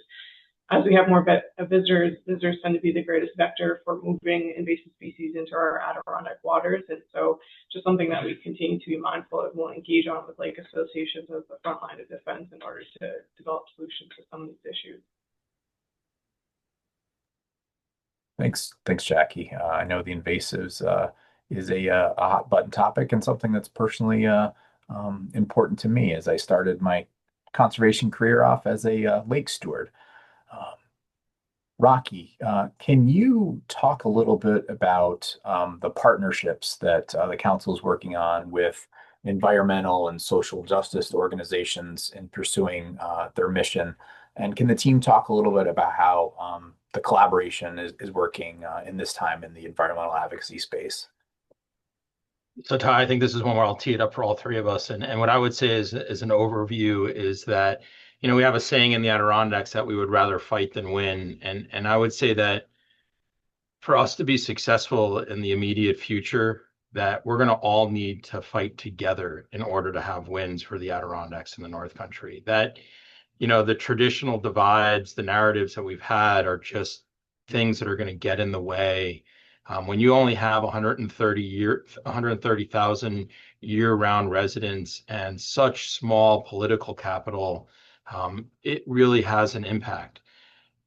As we have more visitors tend to be the greatest vector for moving invasive species into our Adirondack waters. And so just something that we continue to be mindful of and will engage on with lake associations as the front line of defense in order to develop solutions to some of these issues. Thanks, Jackie. I know the invasives is a hot button topic and something that's personally important to me as I started my conservation career off as a lake steward. Rocky, can you talk a little bit about the partnerships that the council is working on with environmental and social justice organizations in pursuing their mission? And can the team talk a little bit about how the collaboration is working in this time in the environmental advocacy space? So Ty, I think this is one where I'll tee it up for all three of us. And what I would say is, as an overview is that, we have a saying in the Adirondacks that we would rather fight than win. And I would say that for us to be successful in the immediate future, that we're going to all need to fight together in order to have wins for the Adirondacks in the North Country. That, the traditional divides, the narratives that we've had are just things that are going to get in the way. When you only have 130,000 year-round residents and such small political capital, it really has an impact.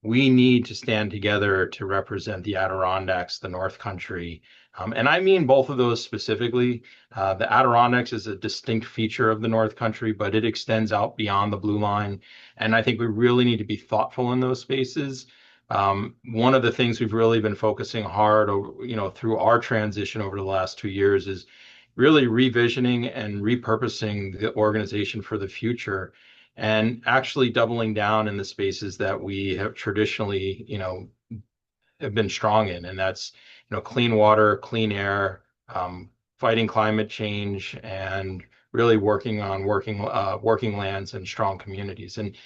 We need to stand together to represent the Adirondacks, the North Country. And I mean both of those specifically. The Adirondacks is a distinct feature of the North Country, but it extends out beyond the blue line. And I think we really need to be thoughtful in those spaces. One of the things we've really been focusing hard, through our transition over the last 2 years is really revisioning and repurposing the organization for the future and actually doubling down in the spaces that we have traditionally, have been strong in. And that's, clean water, clean air, fighting climate change, and really working on working lands and strong communities. And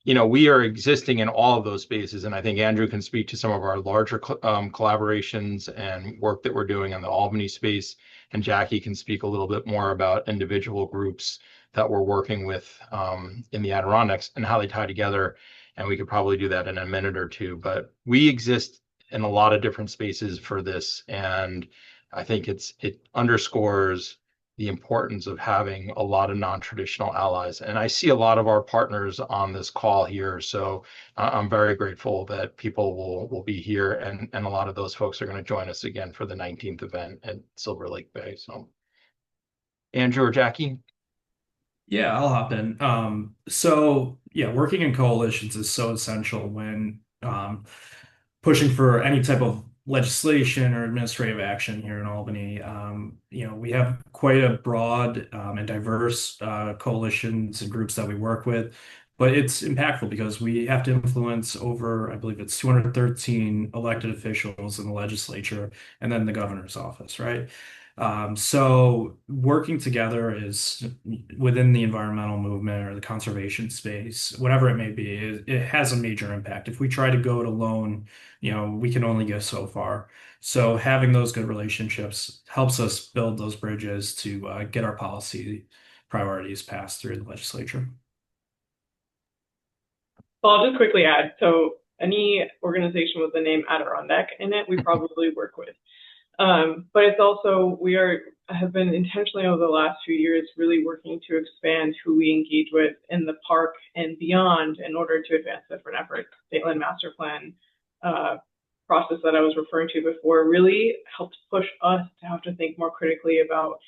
we are existing in all of those spaces, and I think Andrew can speak to some of our larger collaborations and work that we're doing in the Albany space, and Jackie can speak a little bit more about individual groups that we're working with in the Adirondacks and how they tie together, and we could probably do that in a minute or two. But we exist in a lot of different spaces for this, and I think it underscores the importance of having a lot of non-traditional allies. And I see a lot of our partners on this call here. So I'm very grateful that people will be here, and a lot of those folks are going to join us again for the 19th event at Silver Lake Bay. So Andrew or Jackie? Yeah, I'll hop in. So yeah, working in coalitions is so essential when pushing for any type of legislation or administrative action here in Albany. We have quite a broad and diverse coalitions and groups that we work with, but it's impactful because we have to influence over, I believe it's 213 elected officials in the legislature and then the governor's office, right? So working together is within the environmental movement or the conservation space, whatever it may be, it has a major impact. If we try to go it alone, we can only go so far. So having those good relationships helps us build those bridges to get our policy priorities pass through the legislature. Well, I'll just quickly add, so any organization with the name Adirondack in it, we probably work with. But it's also, have been intentionally over the last few years really working to expand who we engage with in the park and beyond in order to advance different efforts. State Land Master Plan process that I was referring to before really helps push us to have to think more critically about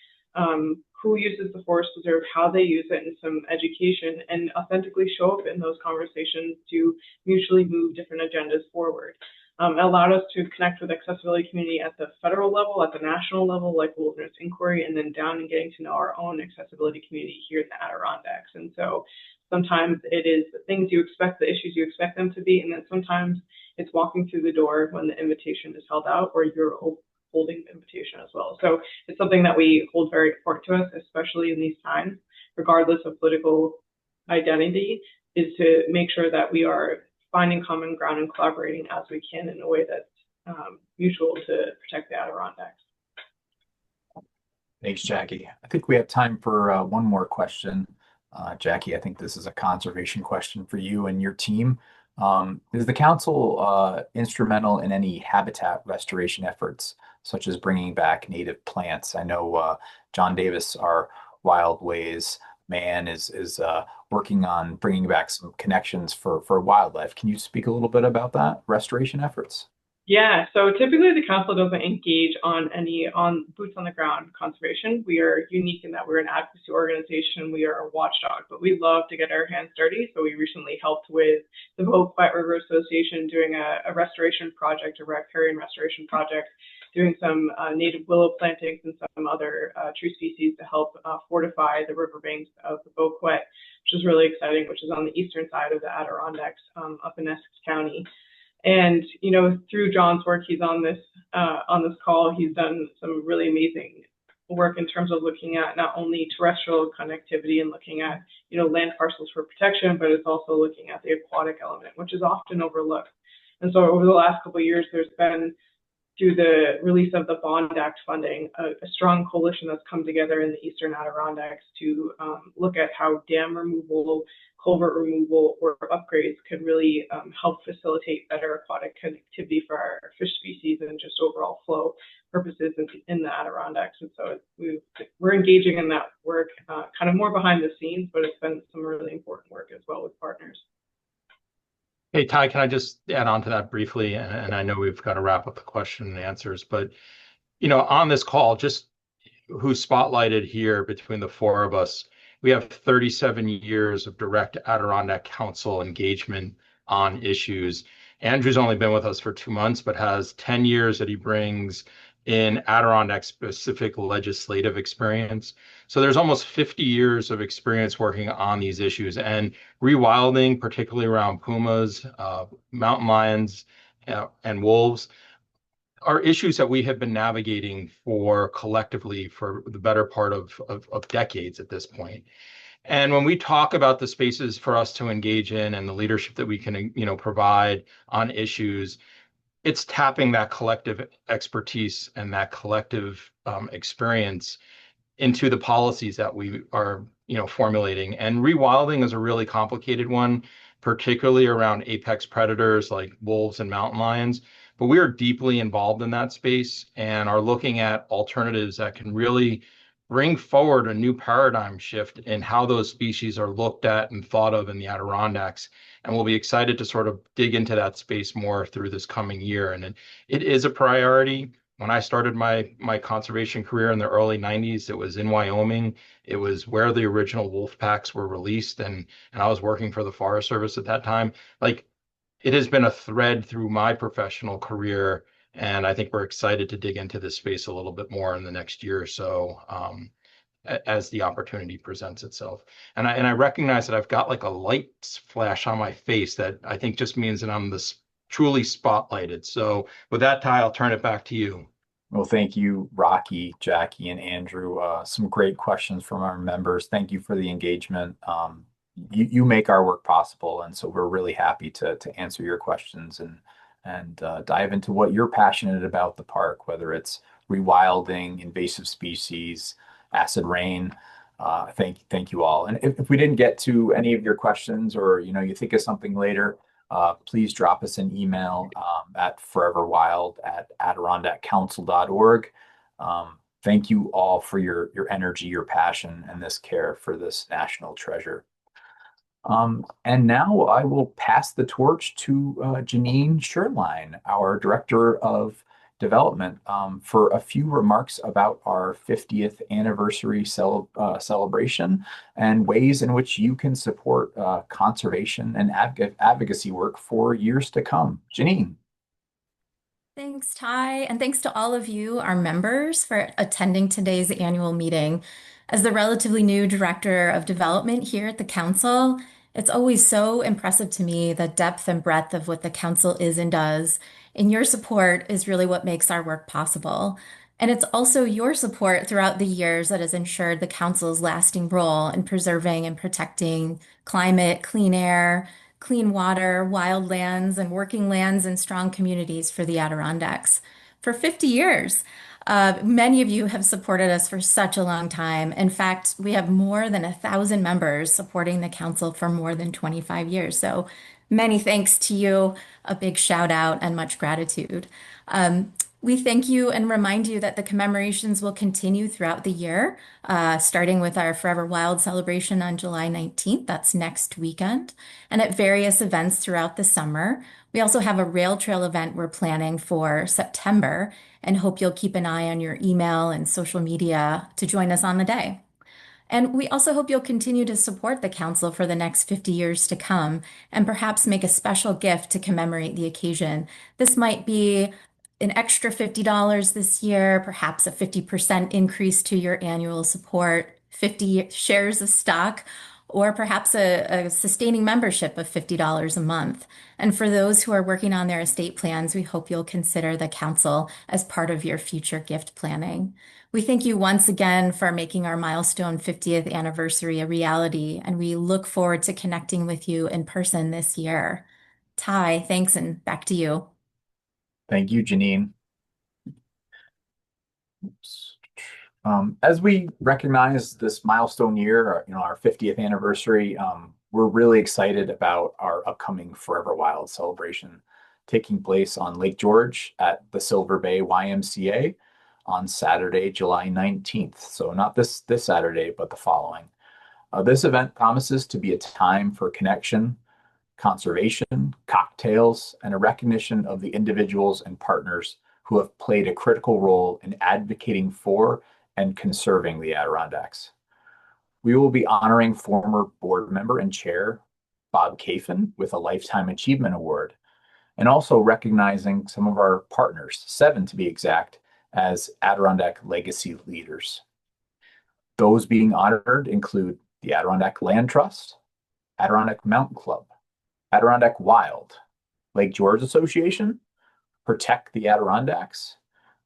who uses the forest reserve, how they use it, and some education, and authentically show up in those conversations to mutually move different agendas forward. It allowed us to connect with accessibility community at the federal level, at the national level, like Wilderness Inquiry, and then down and getting to know our own accessibility community here in the Adirondacks. And so sometimes it is the things you expect, the issues you expect them to be, and then sometimes it's walking through the door when the invitation is held out or you're holding the invitation as well. So it's something that we hold very important to us, especially in these times, regardless of political identity, is to make sure that we are finding common ground and collaborating as we can in a way that's mutual to protect the Adirondacks. Thanks, Jackie. I think we have time for one more question. Jackie, I think this is a conservation question for you and your team. Is the council instrumental in any habitat restoration efforts, such as bringing back native plants? I know John Davis, our Wild Ways man, is working on bringing back some connections for wildlife. Can you speak a little bit about that, restoration efforts? Yeah, so typically the council doesn't engage on boots on the ground conservation. We are unique in that we're an advocacy organization. We are a watchdog, but we love to get our hands dirty. So we recently helped with the Quiet River Association doing a restoration project, a riparian restoration project, doing some native willow plantings and some other tree species to help fortify the riverbanks of the Quiet, which is really exciting, which is on the eastern side of the Adirondacks up in Essex County. And, you know, through John's work, he's on this call, he's done some really amazing work in terms of looking at not only terrestrial connectivity and looking at, you know, land parcels for protection, but it's also looking at the aquatic element, which is often overlooked. And so over the last couple of years, there's been, through the release of the Bond Act funding, a strong coalition that's come together in the Eastern Adirondacks to look at how dam removal, culvert removal, or upgrades could really help facilitate better aquatic connectivity for our fish species and just overall flow purposes in the Adirondacks. And so we're engaging in that work, kind of more behind the scenes, but it's been some really important work as well with partners. Hey, Ty, can I just add on to that briefly? And I know we've got to wrap up the question and answers, but, you know, on this call, just who's spotlighted here between the four of us, we have 37 years of direct Adirondack Council engagement on issues. Andrew's only been with us for 2 months, but has 10 years that he brings in Adirondack specific legislative experience. So there's almost 50 years of experience working on these issues, and rewilding, particularly around pumas, mountain lions, and wolves, are issues that we have been navigating collectively for the better part of decades at this point. And when we talk about the spaces for us to engage in and the leadership that we can, you know, provide on issues, it's tapping that collective expertise and that collective experience into the policies that we are, you know, formulating. And rewilding is a really complicated one, particularly around apex predators like wolves and mountain lions. But we are deeply involved in that space and are looking at alternatives that can really bring forward a new paradigm shift in how those species are looked at and thought of in the Adirondacks. And we'll be excited to sort of dig into that space more through this coming year. And it is a priority. When I started my conservation career in the early 90s, it was in Wyoming. It was where the original wolf packs were released, and I was working for the Forest Service at that time. Like, it has been a thread through my professional career, and I think we're excited to dig into this space a little bit more in the next year or so, as the opportunity presents itself. And I recognize that I've got like a light flash on my face that I think just means that I'm this truly spotlighted. So with that, Ty, I'll turn it back to you. Well, thank you, Rocky, Jackie, and Andrew. Some great questions from our members. Thank you for the engagement. You make our work possible, and so we're really happy to answer your questions and dive into what you're passionate about the park, whether it's rewilding, invasive species, acid rain. Thank you all. And if we didn't get to any of your questions, or you think of something later, please drop us an email at foreverwild@adirondackcouncil.org. Thank you all for your energy, your passion, and this care for this national treasure. And now I will pass the torch to Janine Sherline, our Director of Development, for a few remarks about our 50th anniversary celebration and ways in which you can support conservation and advocacy work for years to come. Janine. Thanks, Ty, and thanks to all of you, our members, for attending today's annual meeting. As the relatively new Director of Development here at the Council, it's always so impressive to me the depth and breadth of what the Council is and does, and your support is really what makes our work possible. And it's also your support throughout the years that has ensured the Council's lasting role in preserving and protecting climate, clean air, clean water, wild lands, and working lands and strong communities for the Adirondacks. For 50 years, many of you have supported us for such a long time. In fact, we have more than 1,000 members supporting the council for more than 25 years. So many thanks to you, a big shout out and much gratitude. We thank you and remind you that the commemorations will continue throughout the year, starting with our Forever Wild celebration on July 19th. That's next weekend, and at various events throughout the summer. We also have a rail trail event we're planning for September and hope you'll keep an eye on your email and social media to join us on the day. And we also hope you'll continue to support the Council for the next 50 years to come and perhaps make a special gift to commemorate the occasion. This might be an extra $50 this year, perhaps a 50% increase to your annual support, 50 shares of stock, or perhaps a sustaining membership of $50 a month. And for those who are working on their estate plans, we hope you'll consider the council as part of your future gift planning. We thank you once again for making our milestone 50th anniversary a reality, and we look forward to connecting with you in person this year. Ty, thanks, and back to you. Thank you, Janine. Oops. As we recognize this milestone year, our 50th anniversary, we're really excited about our upcoming Forever Wild celebration taking place on Lake George at the Silver Bay YMCA on Saturday, July 19th. So not this Saturday, but the following. This event promises to be a time for connection, conservation, cocktails, and a recognition of the individuals and partners who have played a critical role in advocating for and conserving the Adirondacks. We will be honoring former board member and chair Bob Kafin with a Lifetime Achievement Award, and also recognizing some of our partners, 7 to be exact, as Adirondack Legacy Leaders. Those being honored include the Adirondack Land Trust, Adirondack Mountain Club, Adirondack Wild, Lake George Association, Protect the Adirondacks,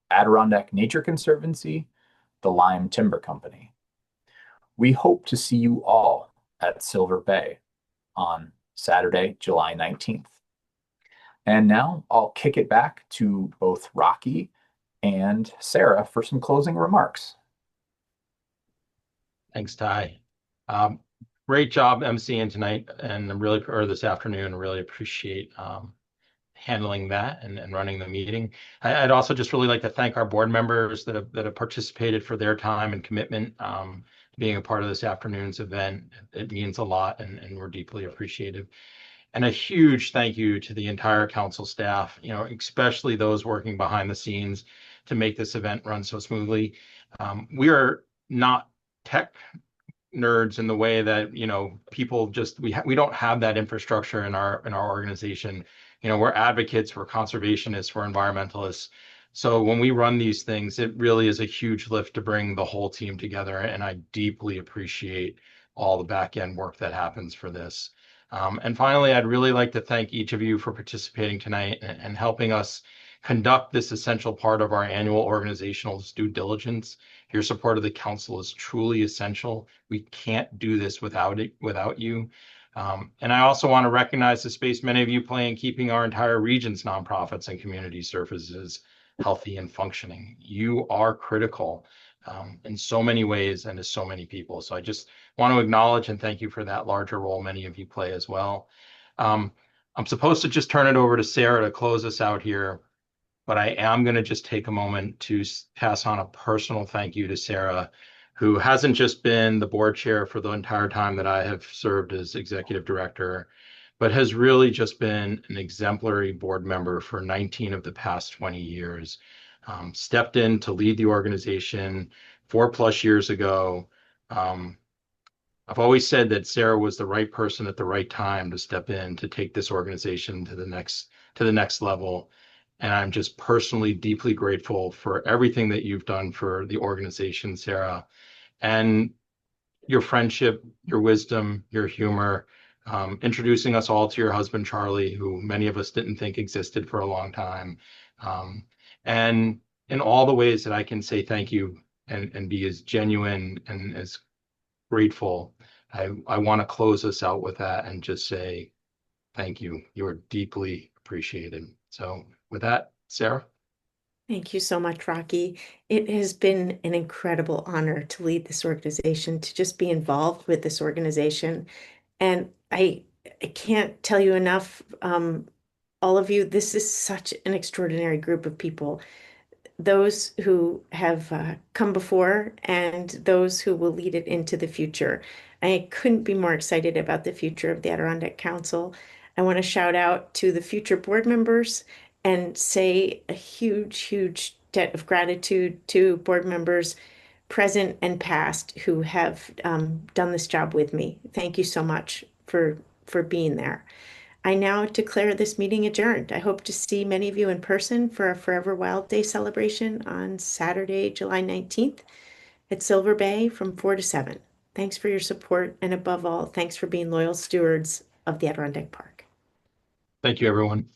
Adirondack Nature Conservancy, the Lime Timber Company. We hope to see you all at Silver Bay on Saturday, July 19th. And now I'll kick it back to both Rocky and Sarah for some closing remarks. Thanks, Ty. Great job emceeing tonight or this afternoon. Really appreciate handling that and running the meeting. I'd also just really like to thank our board members that have participated for their time and commitment being a part of this afternoon's event. It means a lot, and we're deeply appreciative. And a huge thank you to the entire council staff, especially those working behind the scenes to make this event run so smoothly. We are not tech nerds in the way that people we don't have that infrastructure in our organization. We're advocates, we're conservationists, we're environmentalists. So when we run these things, it really is a huge lift to bring the whole team together, and I deeply appreciate all the back end work that happens for this. And finally, I'd really like to thank each of you for participating tonight and helping us conduct this essential part of our annual organizational due diligence. Your support of the council is truly essential. We can't do this without you. And I also want to recognize the space many of you play in keeping our entire region's nonprofits and community services healthy and functioning. You are critical. in so many ways and to so many people. So I just want to acknowledge and thank you for that larger role many of you play as well. I'm supposed to just turn it over to Sarah to close us out here, but I am going to just take a moment to pass on a personal thank you to Sarah, who hasn't just been the board chair for the entire time that I have served as executive director, but has really just been an exemplary board member for 19 of the past 20 years. Stepped in to lead the organization 4+ years ago. I've always said that Sarah was the right person at the right time to step in to take this organization to the next level. And I'm just personally deeply grateful for everything that you've done for the organization, Sarah, and your friendship, your wisdom, your humor, introducing us all to your husband, Charlie, who many of us didn't think existed for a long time. And in all the ways that I can say thank you and be as genuine and as grateful, I want to close us out with that and just say thank you. You are deeply appreciated. So with that, Sarah. Thank you so much, Rocky. It has been an incredible honor to lead this organization, to just be involved with this organization. And I can't tell you enough, all of you, this is such an extraordinary group of people. Those who have come before and those who will lead it into the future. I couldn't be more excited about the future of the Adirondack Council. I want to shout out to the future board members and say a huge, huge debt of gratitude to board members present and past who have done this job with me. Thank you so much for being there. I now declare this meeting adjourned. I hope to see many of you in person for our Forever Wild Day celebration on Saturday, July 19th at Silver Bay from 4 to 7. Thanks for your support, and above all, thanks for being loyal stewards of the Adirondack Park. Thank you, everyone.